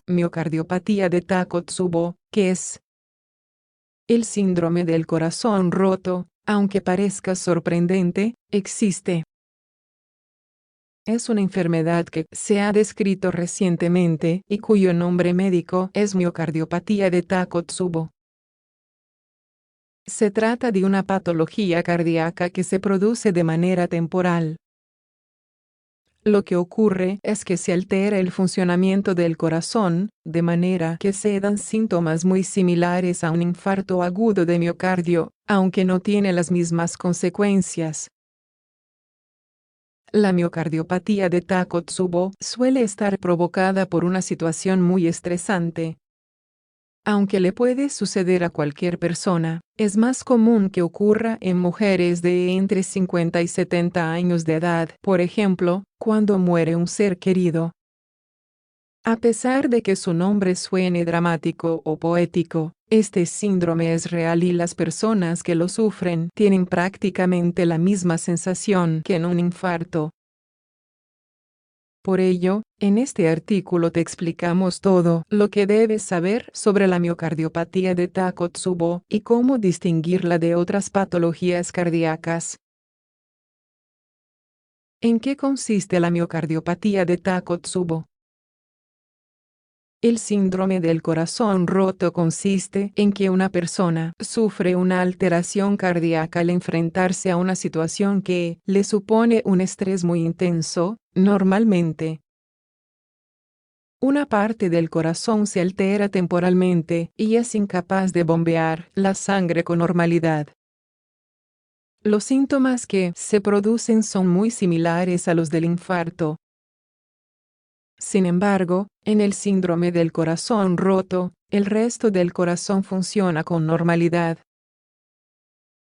Miocardiopatía de Takotsubo, ¿qué es? El síndrome del corazón roto, aunque parezca sorprendente, existe. Es una enfermedad que se ha descrito recientemente y cuyo nombre médico es miocardiopatía de Takotsubo. Se trata de una patología cardíaca que se produce de manera temporal. Lo que ocurre es que se altera el funcionamiento del corazón, de manera que se dan síntomas muy similares a un infarto agudo de miocardio, aunque no tiene las mismas consecuencias. La miocardiopatía de Takotsubo suele estar provocada por una situación muy estresante. Aunque le puede suceder a cualquier persona, es más común que ocurra en mujeres de entre 50 y 70 años de edad, por ejemplo, cuando muere un ser querido. A pesar de que su nombre suene dramático o poético, este síndrome es real y las personas que lo sufren tienen prácticamente la misma sensación que en un infarto. Por ello, en este artículo te explicamos todo lo que debes saber sobre la miocardiopatía de Takotsubo y cómo distinguirla de otras patologías cardíacas. ¿En qué consiste la miocardiopatía de Takotsubo? El síndrome del corazón roto consiste en que una persona sufre una alteración cardíaca al enfrentarse a una situación que le supone un estrés muy intenso, normalmente. Una parte del corazón se altera temporalmente y es incapaz de bombear la sangre con normalidad. Los síntomas que se producen son muy similares a los del infarto. Sin embargo, en el síndrome del corazón roto, el resto del corazón funciona con normalidad.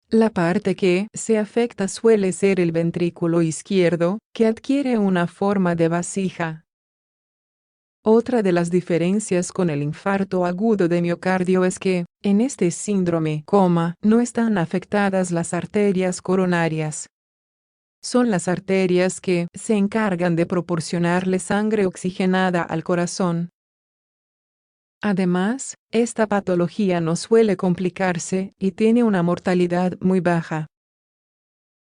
La parte que se afecta suele ser el ventrículo izquierdo, que adquiere una forma de vasija. Otra de las diferencias con el infarto agudo de miocardio es que, en este síndrome, no están afectadas las arterias coronarias. Son las arterias que se encargan de proporcionarle sangre oxigenada al corazón. Además, esta patología no suele complicarse y tiene una mortalidad muy baja.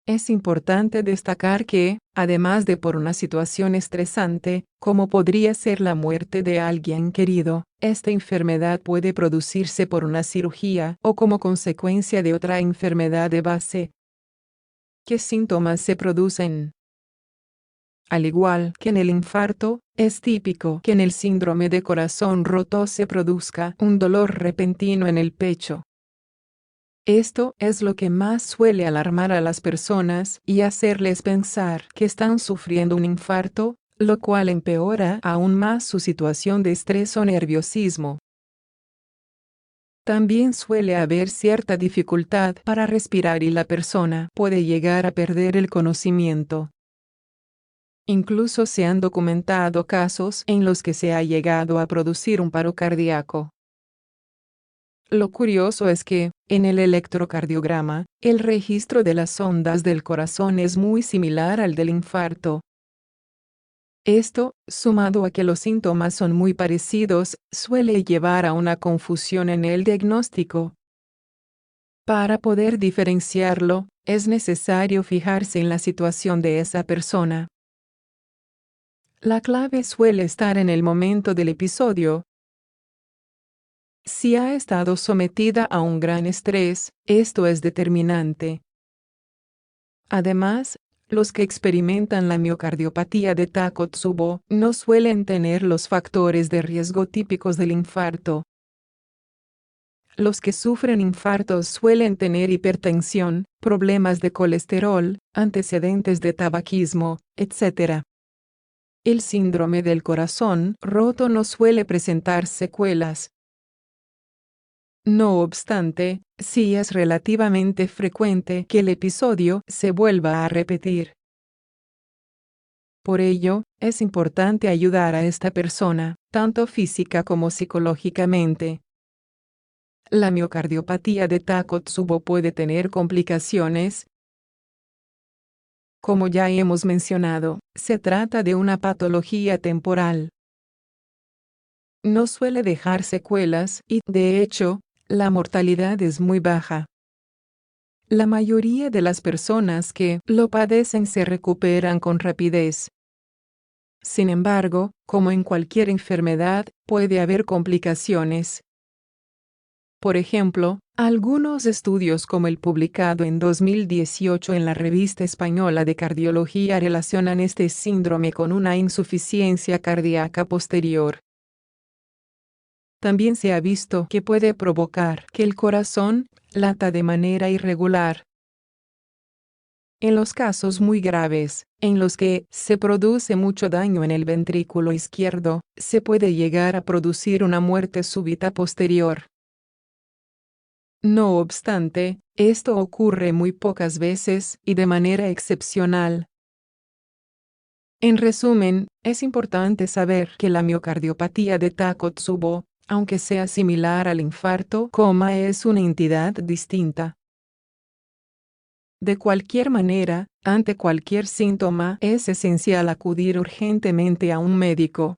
Es importante destacar que, además de por una situación estresante, como podría ser la muerte de alguien querido, esta enfermedad puede producirse por una cirugía o como consecuencia de otra enfermedad de base. ¿Qué síntomas se producen? Al igual que en el infarto, es típico que en el síndrome de corazón roto se produzca un dolor repentino en el pecho. Esto es lo que más suele alarmar a las personas y hacerles pensar que están sufriendo un infarto, lo cual empeora aún más su situación de estrés o nerviosismo. También suele haber cierta dificultad para respirar y la persona puede llegar a perder el conocimiento. Incluso se han documentado casos en los que se ha llegado a producir un paro cardíaco. Lo curioso es que, en el electrocardiograma, el registro de las ondas del corazón es muy similar al del infarto. Esto, sumado a que los síntomas son muy parecidos, suele llevar a una confusión en el diagnóstico. Para poder diferenciarlo, es necesario fijarse en la situación de esa persona. La clave suele estar en el momento del episodio. Si ha estado sometida a un gran estrés, esto es determinante. Además, los que experimentan la miocardiopatía de Takotsubo no suelen tener los factores de riesgo típicos del infarto. Los que sufren infartos suelen tener hipertensión, problemas de colesterol, antecedentes de tabaquismo, etc. El síndrome del corazón roto no suele presentar secuelas. No obstante, sí es relativamente frecuente que el episodio se vuelva a repetir. Por ello, es importante ayudar a esta persona, tanto física como psicológicamente. La miocardiopatía de Takotsubo puede tener complicaciones, Como ya hemos mencionado, se trata de una patología temporal. No suele dejar secuelas y, de hecho, la mortalidad es muy baja. La mayoría de las personas que lo padecen se recuperan con rapidez. Sin embargo, como en cualquier enfermedad, puede haber complicaciones. Por ejemplo, algunos estudios como el publicado en 2018 en la Revista Española de Cardiología relacionan este síndrome con una insuficiencia cardíaca posterior. También se ha visto que puede provocar que el corazón lata de manera irregular. En los casos muy graves, en los que se produce mucho daño en el ventrículo izquierdo, se puede llegar a producir una muerte súbita posterior. No obstante, esto ocurre muy pocas veces y de manera excepcional. En resumen, es importante saber que la miocardiopatía de Takotsubo, aunque sea similar al infarto, es una entidad distinta. De cualquier manera, ante cualquier síntoma es esencial acudir urgentemente a un médico.